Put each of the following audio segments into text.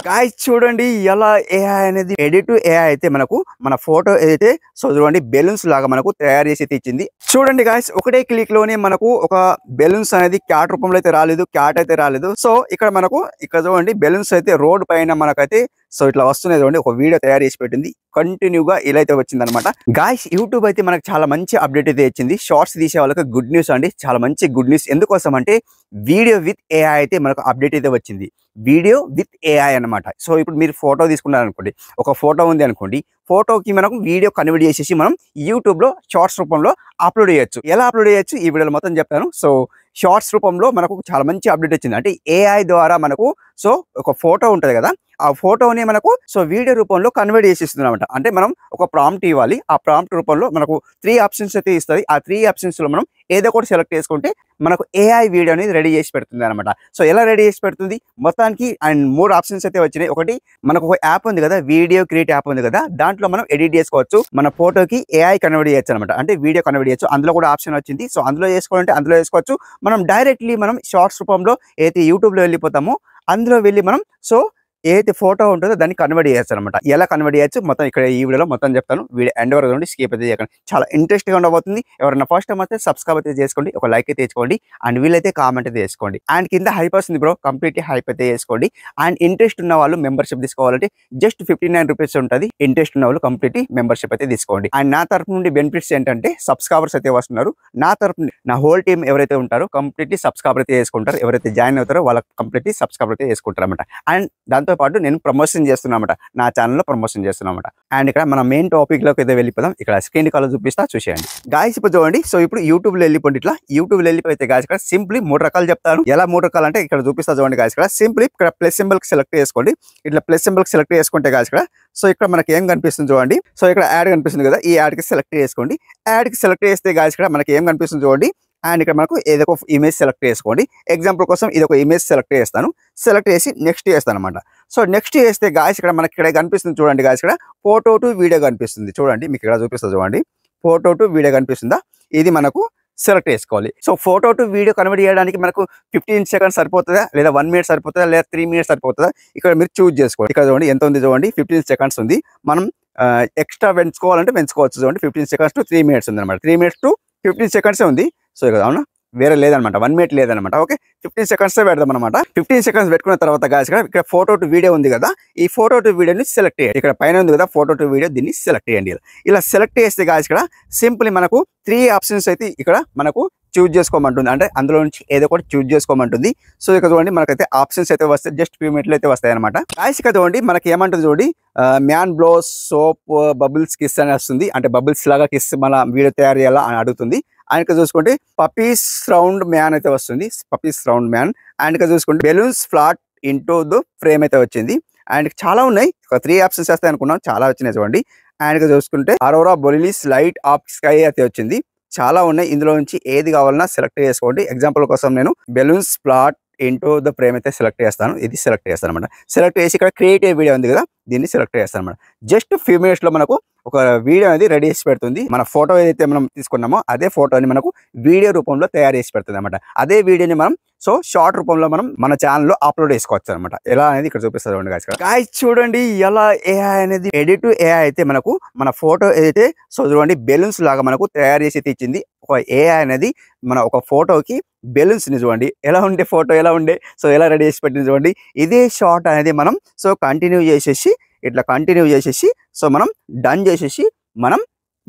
Guys చూడండి ఎలా AI అనేది ఎడిట్ టు ఏఐ అయితే మనకు మన ఫోటో ఏదైతే సో చూడండి బెలూన్స్ లాగా మనకు తయారు చేసి ఇచ్చింది. చూడండి గాయ్స్ ఒకటే క్లిక్ లోనే మనకు ఒక బెలూన్స్ అనేది క్యాట్ రూపంలో అయితే రాలేదు, క్యాట్ అయితే రాలేదు. సో ఇక్కడ మనకు ఇక్కడ చూడండి బెలూన్స్ అయితే రోడ్ పైన మనకైతే సో ఇట్లా వస్తున్నాయి. చూడండి ఒక వీడియో తయారు చేసి పెట్టింది కంటిన్యూగా ఇలా అయితే వచ్చింది అనమాట. గాయ్స్ యూట్యూబ్ అయితే మనకు చాలా మంచి అప్డేట్ అయితే ఇచ్చింది. షార్ట్స్ తీసే వాళ్ళకి గుడ్ న్యూస్ అండి, చాలా మంచి గుడ్ న్యూస్. ఎందుకోసం అంటే వీడియో విత్ ఏఐ అయితే మనకు అప్డేట్ అయితే వచ్చింది. వీడియో విత్ ఏఐ అనమాట. సో ఇప్పుడు మీరు ఫోటో తీసుకున్నారు అనుకోండి, ఒక ఫోటో ఉంది అనుకోండి, ఫోటోకి మనకు వీడియో కన్వర్ట్ చేసేసి మనం యూట్యూబ్ లో షార్ట్స్ రూపంలో అప్లోడ్ చేయొచ్చు. ఎలా అప్లోడ్ చేయొచ్చు ఈ వీడియోలో మొత్తం చెప్తాను. సో షార్ట్స్ రూపంలో మనకు చాలా మంచి అప్డేట్ వచ్చింది. అంటే ఏఐ ద్వారా మనకు సో ఒక ఫోటో ఉంటుంది కదా, ఆ ఫోటోని మనకు సో వీడియో రూపంలో కన్వర్ట్ చేసిస్తుంది అనమాట. అంటే మనం ఒక ప్రాంప్ట్ ఇవ్వాలి, ఆ ప్రాంప్ట్ రూపంలో మనకు 3 ఆప్షన్స్ అయితే ఇస్తుంది. ఆ 3 ఆప్షన్స్ లో మనం ఏదో ఒకటి సెలెక్ట్ చేసుకుంటే మనకు ఏఐ వీడియో అనేది రెడీ చేసి పెడుతుంది అనమాట. సో ఎలా రెడీ చేసి పెడుతుంది మొత్తానికి అండ్ 3 ఆప్షన్స్ అయితే వచ్చినాయి. ఒకటి మనకు ఒక యాప్ ఉంది కదా, వీడియో క్రియేట్ యాప్ ఉంది కదా, దాంట్లో మనం ఎడిట్ చేసుకోవచ్చు, మన ఫోటోకి ఏఐ కన్వర్ట్ చేయొచ్చు అనమాట. అంటే వీడియో కన్వర్ట్ చేయొచ్చు. అందులో కూడా ఆప్షన్ వచ్చింది. సో అందులో చేసుకోవాలంటే అందులో చేసుకోవచ్చు. మనం డైరెక్ట్లీ మనం షార్ట్స్ రూపంలో ఏదైతే యూట్యూబ్ లో వెళ్ళిపోతామో అందులో వెళ్ళి మనం సో ఏదైతే ఫోటో ఉంటుందో దాన్ని కన్వర్ట్ చేయొచ్చు అనమాట. ఎలా కన్వర్ట్ చేయొచ్చు మొత్తం ఇక్కడ ఈ వీడియోలో మొత్తం చెప్తాను. వీడియో ఎండ్ వరకు చూడండి, స్కిప్ అయితే చేయకండి. చాలా ఇంట్రెస్ట్ గా ఉండబోతుంది. ఎవరైనా ఫస్ట్ టైం అయితే సబ్స్క్రైబ్ అయితే చేసుకోండి, ఒక లైక్ అయితే తెచ్చుకోండి, అండ్ వీళ్ళైతే కామెంట్ అయితే చేసుకోండి. అండ్ కింద హైప్ వస్తుంది బ్రో, కంప్లీట్ హైప్ అయితే చేసుకోండి. అండ్ ఇంట్రెస్ట్ ఉన్న వాళ్ళు మెంబర్షిప్ తీసుకోవాలంటే జస్ట్ 59 రూపీస్ ఉంటుంది. ఇంట్రెస్ట్ ఉన్న వాళ్ళు కంప్లీట్ మెంబర్షిప్ అయితే తీసుకోండి. అండ్ నా తరఫు నుండి బెనిఫిట్స్ ఏంటంటే సబ్స్క్రైబర్స్ అయితే వస్తున్నారు. నా తరఫు నుండి నా హోల్ టీమ్ ఎవరైతే ఉంటారో కంప్లీట్లీ సబ్స్క్రైబర్ అయితే చేసుకుంటారు. ఎవరైతే జాయిన్ అవుతారో వాళ్ళకి కంప్లీట్లీ సబ్స్క్రైబర్ అయితే చేసుకుంటారు అనమాట. అండ్ దాంతో పాటు నేను ప్రమోషన్ చేస్తున్నామట, నా ఛానల్లో ప్రమోషన్ చేస్తున్నామట. అండ్ ఇక్కడ మన మెయిన్ టాపిక్ లోకి అయితే వెళ్ళిపోదాం. ఇక్కడ స్క్రీన్ కాల్ చూపిస్తా చూసేయండి. గాయ్స్ ఇప్పుడు చూడండి. సో ఇప్పుడు యూట్యూబ్ లో వెళ్ళిపోండి. ఇట్లా యూట్యూబ్ లో వెళ్ళిపోతే గాయ్స్ ఇక్కడ సింప్లీ 3 రకాలు చెప్తాను. ఎలా 3 రకాలు అంటే ఇక్కడ చూపిస్తా చూడండి గాయ్స్. ఇక్కడ సింప్లీ ఇక్కడ ప్లస్ సింబల్ సెలెక్ట్ చేసుకోండి. ఇట్లా ప్లస్ సింబల్ సెలెక్ట్ చేసుకుంటే గాయ్స్ ఇక్కడ సో ఇక్కడ మనకి ఏం కనిపిస్తుంది చూడండి. సో ఇక్కడ యాడ్ కనిపిస్తుంది కదా, ఈ యాడ్ కి సెలెక్ట్ చేసుకోండి. యాడ్ కి సెలెక్ట్ చేస్తే గాయ్స్ ఇక్కడ మనకి ఏం కనిపిస్తుంది చూడండి. అండ్ ఇక్కడ మనకు ఏదో ఒక ఇమేజ్ సెలెక్ట్ చేసుకోండి. ఎగ్జాంపుల్ కోసం ఇది ఒక ఇమేజ్ సెలెక్ట్ చేస్తాను. సెలెక్ట్ చేసి నెక్స్ట్ చేస్తాను అనమాట. సో నెక్స్ట్ చేస్తే గాయ్స్ ఇక్కడ మనకి ఇక్కడ కనిపిస్తుంది చూడండి గాయ్స్. ఇక్కడ ఫోటో టు వీడియో కనిపిస్తుంది చూడండి. మీకు ఇక్కడ చూపిస్తుంది చూడండి, ఫోటో టు వీడియో కనిపిస్తుందా, ఇది మనకు సెలెక్ట్ చేసుకోవాలి. So photo to video convert చేయడానికి మనకు 15 సెకండ్స్ సరిపోతుందా, లేదా 1 మినిట్ సరిపోతుందా, లేదా 3 మినిట్స్ సరిపోతుందా, ఇక్కడ మీరు చూజ్ చేసుకోండి. ఇక్కడ చూడండి ఎంత ఉంది చూడండి, 15 సెకండ్స్ ఉంది. మనం ఎక్స్ట్రా పెంచుకోవాలంటే పెంచుకోవచ్చు. చూడండి 15 సెకండ్స్ టు 3 మినిట్స్ ఉంది అనమాట. 3 మినిట్స్ టు 15 సెకండ్స్ ఉంది. సో ఇక్కడ అవునా వేరే లేదనమాట, 1 మినిట్ లేదనమాట. ఓకే 15 సెకండ్స్ పెడదాం అనమాట. 15 సెకండ్స్ పెట్టుకున్న తర్వాత గాయ్స్ ఇక్కడ ఫోటో టు వీడియో ఉంది కదా, ఈ ఫోటో టు వీడియోని సెలెక్ట్ చేయండి. ఇక్కడ పైన ఉంది కదా ఫోటో టు వీడియో, దీన్ని సెలెక్ట్ చేయండి. ఇలా సెలెక్ట్ చేస్తే గాయ్స్ ఇక్కడ సింపుల్ మనకు 3 ఆప్షన్స్ అయితే ఇక్కడ మనకు చూజ్ చేసుకోమంటుంది. అంటే అందులో నుంచి ఏదో ఒకటి చూజ్ చేసుకోమంటుంది. సో ఇక్కడ చూడండి మనకైతే ఆప్షన్స్ అయితే వస్తాయి, జస్ట్ ఫ్యూ మినిట్లు అయితే వస్తాయి అనమాట. గాయ్స్ ఇక్కడ చూడండి మనకి ఏమంటుంది చూడండి, man blows soap bubbles kiss అని వస్తుంది. అంటే బబుల్స్ లాగా కిస్ మన వీడియో తయారు చేయాలా అని అడుగుతుంది. అండ్ ఇక్కడ చూసుకుంటే పపీస్ రౌండ్ మ్యాన్ అయితే వస్తుంది, పపీస్ రౌండ్ మ్యాన్. అండ్ ఇక్కడ చూసుకుంటే balloons flat into the frame అయితే వచ్చింది. అండ్ చాలా ఉన్నాయి, ఒక 3 ఆప్షన్స్ వస్తాయి అనుకున్నాం, చాలా వచ్చినాయి చూడండి. అండ్ ఇక్కడ చూసుకుంటే అరోరా బొలిలీస్ లైట్ ఆఫ్ స్కై అయితే వచ్చింది. చాలా ఉన్నాయి, ఇందులో నుంచి ఏది కావాలన్నా సెలెక్ట్ చేసుకోండి. ఎగ్జాంపుల్ కోసం నేను balloons flat into the frame అయితే సెలెక్ట్ చేస్తాను. ఇది సెలెక్ట్ చేస్తాను అనమాట. సెలెక్ట్ చేసి ఇక్కడ క్రియేటివ్ వీడియో ఉంది కదా, దీన్ని సెలెక్ట్ చేస్తాను అనమాట. జస్ట్ ఫ్యూ మినిట్స్ లో మనకు ఒక వీడియో అనేది రెడీ చేసి పెడుతుంది. మన ఫోటో ఏదైతే మనం తీసుకున్నామో అదే ఫోటోని మనకు వీడియో రూపంలో తయారు చేసి పెడుతుంది అనమాట. అదే వీడియోని మనం సో షార్ట్ రూపంలో మనం మన ఛానల్లో అప్లోడ్ చేసుకోవచ్చు అనమాట. ఎలా అనేది ఇక్కడ చూపిస్తుంది గాయ్స్. చూడండి ఎలా ఏఐ అనేది ఎడిట్ టు ఏఐ అయితే మనకు మన ఫోటో ఏదైతే సో చూడండి బెలూన్స్ లాగా మనకు తయారు చేసి ఇచ్చింది. ఒక ఏఐ అనేది మన ఒక ఫోటోకి బెలూన్స్ ని చూడండి ఎలా ఉండే ఫోటో ఎలా ఉండే సో ఎలా రెడీ చేసి పెట్టింది చూడండి. ఇదే షార్ట్ అనేది మనం సో కంటిన్యూ చేసేసి ఇట్లా కంటిన్యూ చేసేసి సో మనం డన్ చేసేసి మనం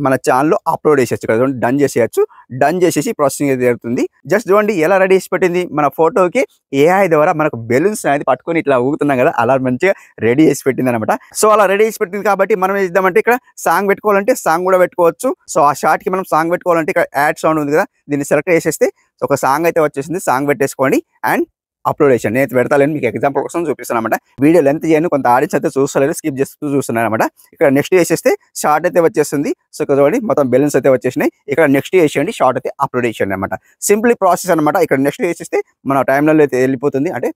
మన ఛానల్లో అప్లోడ్ చేసేయచ్చు కదా, డన్ చేసేయచ్చు. డన్ చేసేసి ప్రాసెసింగ్ అయితే జరుగుతుంది. జస్ట్ చూడండి ఎలా రెడీ చేసి పెట్టింది. మన ఫోటోకి ఏఐ ద్వారా మనకు బెలూన్స్ అనేది పట్టుకొని ఇట్లా ఊగుతున్నాం కదా, అలా మంచిగా రెడీ చేసి పెట్టింది అనమాట. సో అలా రెడీ చేసి పెట్టింది కాబట్టి మనం ఏం చేద్దామంటే ఇక్కడ సాంగ్ పెట్టుకోవాలంటే సాంగ్ కూడా పెట్టుకోవచ్చు. సో ఆ షార్ట్ కి మనం సాంగ్ పెట్టుకోవాలంటే ఇక్కడ యాడ్ సౌండ్ ఉంది కదా, దీన్ని సెలెక్ట్ చేసేస్తే ఒక సాంగ్ అయితే వచ్చేసింది. సాంగ్ పెట్టేసుకోండి అండ్ అప్లోడ్ చేసాను. నేను పెడతాను, మీకు ఎగ్జాంపుల్ కోసం చూపిస్తాను అనమాట. వీడియో లెంత్ చేయను, కొంత ఆడియన్స్ అయితే చూస్తలేదు, స్కిప్ చేస్తూ చూస్తున్నాను అనమాట. ఇక్కడ నెక్స్ట్ చేసేస్తే షార్ట్ అయితే వచ్చేస్తుంది. సో ఇక్కడ చూడండి మొత్తం బెలూన్స్ అయితే వచ్చేసినాయి. ఇక్కడ నెక్స్ట్ చేసేయండి, షార్ట్ అయితే అప్లోడ్ చేసేయండి అనమాట. సింప్లీ ప్రాసెస్ అనమాట. ఇక్కడ నెక్స్ట్ చేసేస్తే మన టైంలో అయితే వెళ్ళిపోతుంది. అంటే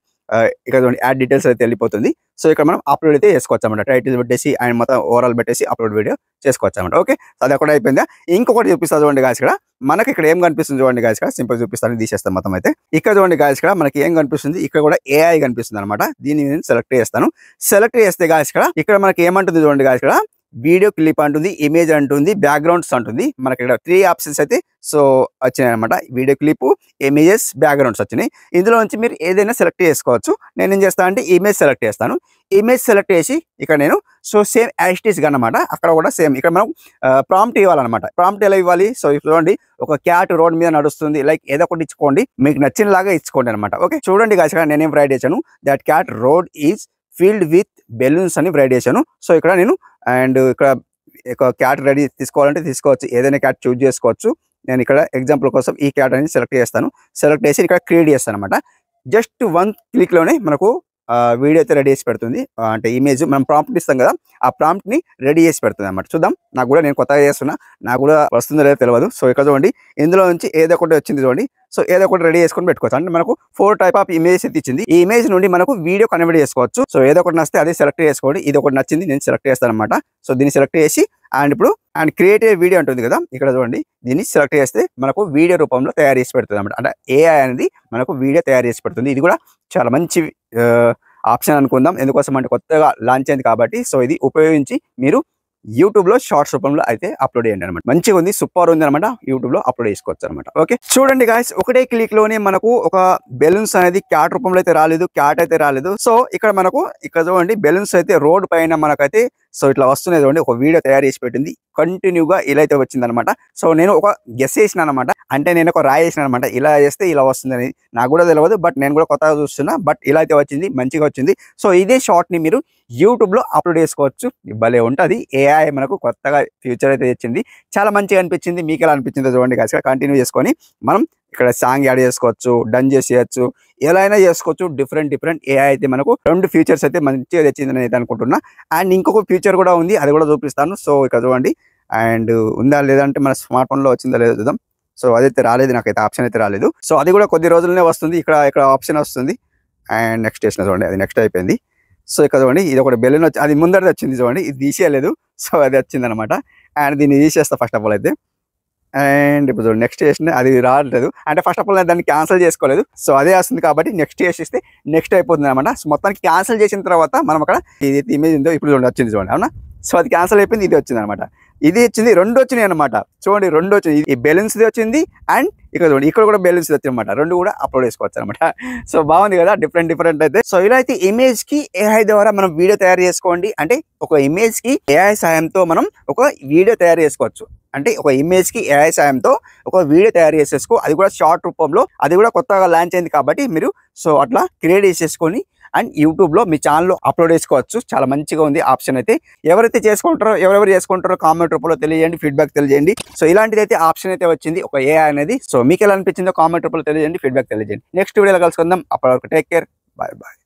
ఇక్కడ చూడండి యాడ్ డీటెయిల్స్ అయితే వెళ్ళిపోతుంది. సో ఇక్కడ మనం అప్లోడ్ అయితే చేసుకోవచ్చు అనమాట. టైటిల్ పెట్టేసి అండ్ మొత్తం ఓవరాల్ పెట్టేసి అప్లోడ్ వీడియో చేసుకోవచ్చు అనమాట. ఓకే, అది ఒకటి అయిపోయిందా. ఇంకొకటి చూపిస్తా చూడండి గాయ్స్. ఇక్కడ మనకి ఇక్కడ ఏం కనిపిస్తుంది చూడండి గాయ్స్. ఇక్కడ సింపుల్ చూపిస్తాను, తీసేస్తాను మొత్తం అయితే. ఇక్కడ చూడండి గాయ్స్, ఇక్కడ మనకి ఏం కనిపిస్తుంది, ఇక్కడ కూడా ఏఐ కనిపిస్తుంది అనమాట. దీన్ని నేను సెలెక్ట్ చేస్తాను. సెలెక్ట్ చేస్తే గాయ్స్ ఇక్కడ మనకి ఏమంటుంది చూడండి గాయ్స్. ఇక్కడ వీడియో క్లిప్ అంటుంది, ఇమేజ్ అంటుంది, బ్యాక్గ్రౌండ్స్ అంటుంది. మనకి ఇక్కడ 3 ఆప్షన్స్ అయితే సో వచ్చినాయి అనమాట. వీడియో క్లిప్, ఇమేజెస్, బ్యాక్గ్రౌండ్స్ వచ్చినాయి. ఇందులో నుంచి మీరు ఏదైనా సెలెక్ట్ చేసుకోవచ్చు. నేను ఏం చేస్తాను అంటే ఇమేజ్ సెలెక్ట్ చేస్తాను. ఇమేజ్ సెలెక్ట్ చేసి ఇక్కడ నేను సో సేమ్ యాస్టీస్గా అనమాట. అక్కడ కూడా సేమ్ ఇక్కడ మనం ప్రాంప్ట్ ఇవ్వాలన్నమాట. ప్రాంప్ట్ ఎలా ఇవ్వాలి? సో చూడండి, ఒక క్యాట్ రోడ్ మీద నడుస్తుంది, లైక్ ఏదో ఒకటి ఇచ్చుకోండి, మీకు నచ్చిన లాగా ఇచ్చుకోండి అనమాట. ఓకే, చూడండి గాయ్స్, ఇక్కడ నేనేం రైట్ చేశాను, that cat road is filled with balloons అని రైట్ చేశాను. సో ఇక్కడ నేను అండ్ ఇక్కడ ఒక క్యాట్ రెడీ తీసుకోవాలంటే తీసుకోవచ్చు, ఏదైనా క్యాట్ చూజ్ చేసుకోవచ్చు. నేను ఇక్కడ ఎగ్జాంపుల్ కోసం ఈ క్యాట్ అనేది సెలెక్ట్ చేస్తాను. సెలెక్ట్ చేసి ఇక్కడ క్రియేట్ చేస్తాను అనమాట. జస్ట్ 1 క్లిక్లోనే మనకు వీడియో అయితే రెడీ చేసి పెడుతుంది. అంటే ఇమేజ్ మనం ప్రాంప్ట్ ఇస్తాం కదా, ఆ ప్రాంప్ట్ని రెడీ చేసి పెడుతుంది అనమాట. చూద్దాం, నాకు కూడా నేను కొత్తగా చేస్తున్నా, నాకు కూడా వస్తుందో లేదో తెలియదు. సో ఇక్కడ చూడండి, ఇందులో నుంచి ఏదో ఒకటి వచ్చింది చూడండి. సో ఏదో ఒకటి రెడీ చేసుకొని పెట్టుకోవచ్చు. అంటే మనకు 4 టైప్ ఆఫ్ ఇమేజ్ అయితే ఇచ్చింది. ఈ ఇమేజ్ నుండి మనకు వీడియో కన్వర్ట్ చేసుకోవచ్చు. సో ఏదో ఒకటి నచ్చితే అదే సెలెక్ట్ చేసుకోండి. ఇది ఒకటి నచ్చింది, నేను సెలెక్ట్ చేస్తాను అనమాట. సో దీన్ని సెలెక్ట్ చేసి అండ్ ఇప్పుడు అండ్ క్రియేట్ వీడియో ఉంటుంది కదా, ఇక్కడ చూడండి, దీన్ని సెలెక్ట్ చేస్తే మనకు వీడియో రూపంలో తయారు చేసి పెడుతుంది అనమాట. అంటే ఏఐ అనేది మనకు వీడియో తయారు చేసి పెడుతుంది. ఇది కూడా చాలా మంచి ఆప్షన్ అనుకుందాం. ఎందుకోసం అంటే కొత్తగా లాంచ్ అయింది కాబట్టి. సో ఇది ఉపయోగించి మీరు యూట్యూబ్ లో షార్ట్స్ రూపంలో అయితే అప్లోడ్ చేయండి అనమాట. మంచిగా ఉంది, సూపర్ ఉంది అనమాట. యూట్యూబ్ లో అప్లోడ్ చేసుకోవచ్చు అనమాట. ఓకే, చూడండి గాయ్స్, ఒకటే క్లిక్ లోనే మనకు ఒక బెలూన్స్ అనేది క్యాట్ రూపంలో అయితే రాలేదు, క్యాట్ అయితే రాలేదు. సో ఇక్కడ మనకు ఇక్కడ చూడండి, బెలూన్స్ అయితే రోడ్ పైన మనకైతే సో ఇట్లా వస్తున్నాయి చూడండి. ఒక వీడియో తయారు చేసి పెట్టింది, కంటిన్యూగా ఇలా అయితే వచ్చింది అనమాట. సో నేను ఒక గెస్ చేసిన అనమాట, అంటే నేను ఒక రాయి చేసిన అనమాట, ఇలా చేస్తే ఇలా వస్తుంది అనేది. నాకు కూడా తెలియదు, బట్ నేను కూడా కొత్తగా చూస్తున్నా. బట్ ఇలా అయితే వచ్చింది, మంచిగా వచ్చింది. సో ఇదే షార్ట్ ని మీరు యూట్యూబ్ లో అప్లోడ్ చేసుకోవచ్చు. భలే ఉంటుంది. ఏఐ మనకు కొత్తగా ఫ్యూచర్ అయితే తెచ్చింది, చాలా మంచిగా అనిపించింది. మీకు ఎలా అనిపించిందో చూడండి గాయ్స్. కంటిన్యూ చేసుకొని మనం ఇక్కడ సాంగ్ యాడ్ చేసుకోవచ్చు, డన్ చేసేయచ్చు, ఎలా అయినా చేసుకోవచ్చు. డిఫరెంట్ ఏఐ అయితే మనకు 2 ఫీచర్స్ అయితే మంచిగా తెచ్చిందని అయితే అనుకుంటున్నా. అండ్ ఇంకొక ఫీచర్ కూడా ఉంది, అది కూడా చూపిస్తాను. సో ఇక్కడ చూడండి, అండ్ ఉందా లేదంటే మన స్మార్ట్ ఫోన్ లో వచ్చిందా లేదో చూద్దాం. సో అదైతే రాలేదు, నాకైతే ఆప్షన్ అయితే రాలేదు. సో అది కూడా కొద్ది రోజులనే వస్తుంది. ఇక్కడ ఆప్షన్ వస్తుంది. అండ్ నెక్స్ట్ చేసిన చూడండి, అది నెక్స్ట్ అయిపోయింది. సో ఇక్కడ చూడండి, ఇది ఒకటి బెలూన్ వచ్చి అది ముందరది వచ్చింది చూడండి, ఇది తీసేయలేదు. సో అది వచ్చింది అనమాట. అండ్ దీన్ని తీసేస్తా ఫస్ట్ ఆఫ్ ఆల్ అయితే. అండ్ ఇప్పుడు చూడండి, నెక్స్ట్ చేసిన అది రావట్లేదు. అంటే ఫస్ట్ ఆఫ్ ఆల్ దాన్ని క్యాన్సిల్ చేసుకోలేదు. సో అదే వస్తుంది కాబట్టి నెక్స్ట్ చేసేస్తే నెక్స్ట్ అయిపోతుంది అనమాట. సో మొత్తానికి క్యాన్సిల్ చేసిన తర్వాత మనం అక్కడ ఇది ఇమేజ్ ఉందో ఇప్పుడు చూడండి వచ్చింది చూడండి, అవునా. సో అది క్యాన్సిల్ అయిపోయింది, ఇది వచ్చింది అనమాట. ఇది వచ్చింది, 2 వచ్చినాయి అనమాట. చూడండి, 2 వచ్చింది. ఈ బెలూన్స్ది వచ్చింది అండ్ ఇక్కడ చూడండి, ఇక్కడ కూడా బెలూన్స్ వచ్చింది అనమాట. 2 కూడా అప్లోడ్ చేసుకోవచ్చు అనమాట. సో బాగుంది కదా, డిఫరెంట్ అయితే. సో ఇలా అయితే ఇమేజ్ కి ఏఐ ద్వారా మనం వీడియో తయారు చేసుకోండి. అంటే ఒక ఇమేజ్ కి ఏఐ సాయంతో మనం ఒక వీడియో తయారు చేసుకోవచ్చు. అంటే ఒక ఇమేజ్ కి ఏఐ సాయంతో ఒక వీడియో తయారు చేసేసుకో, అది కూడా షార్ట్ రూపంలో. అది కూడా కొత్తగా లాంచ్ అయింది కాబట్టి మీరు సో అట్లా క్రియేట్ చేసేసుకొని అండ్ యూట్యూబ్ లో మీ ఛానల్లో అప్లోడ్ చేసుకోవచ్చు. చాలా మంచిగా ఉంది ఆప్షన్ అయితే. ఎవరైతే చేసుకుంటారో ఎవరెవరు చేసుకుంటారో కామెంట్ రూపంలో తెలియజేయండి, ఫీడ్బ్యాక్ తెలియజేయండి. సో ఇలాంటిది అయితే ఆప్షన్ అయితే వచ్చింది, ఒక ఏఐ అనేది. సో మీకు ఎలా అనిపించిందో కామెంట్ రూపంలో తెలియజేయండి, ఫీడ్బ్యాక్ తెలియజేయండి. నెక్స్ట్ వీడియోలో కలుసుకుందాం. అప్పటి వరకు టేక్ కేర్, బాయ్ బాయ్.